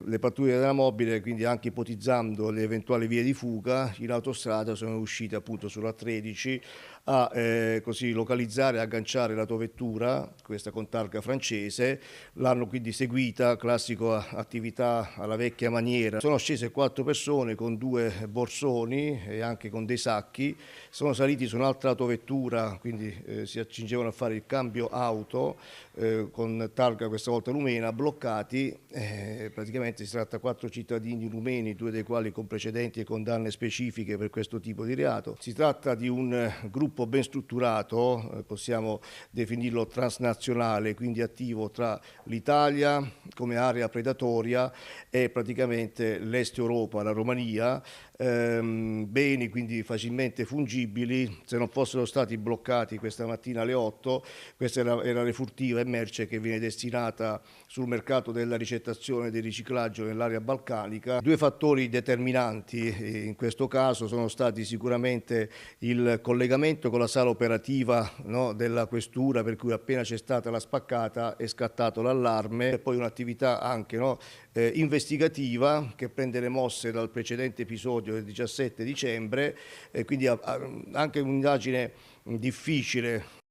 Le pattuglie della mobile, quindi anche ipotizzando le eventuali vie di fuga, in autostrada sono uscite appunto sulla 13 a così localizzare e agganciare l'autovettura, questa con targa francese, l'hanno quindi seguita, classica attività alla vecchia maniera. Sono scese 4 persone con 2 borsoni e anche con dei sacchi, sono saliti su un'altra autovettura, quindi si accingevano a fare il cambio auto con targa questa volta rumena, bloccati. Praticamente si tratta di 4 cittadini rumeni, 2 dei quali con precedenti e condanne specifiche per questo tipo di reato. Si tratta di un gruppo ben strutturato, possiamo definirlo transnazionale, quindi attivo tra l'Italia come area predatoria e praticamente l'Est Europa, la Romania, beni quindi facilmente fungibili. Se non fossero stati bloccati questa mattina alle 8, questa era refurtiva e merce che viene destinata sul mercato della ricettazione e del riciclaggio nell'area balcanica. 2 fattori determinanti in questo caso sono stati sicuramente il collegamento con la sala operativa, no, della questura, per cui appena c'è stata la spaccata è scattato l'allarme, e poi un'attività anche, no, investigativa che prende le mosse dal precedente episodio del 17 dicembre, quindi anche un'indagine difficile.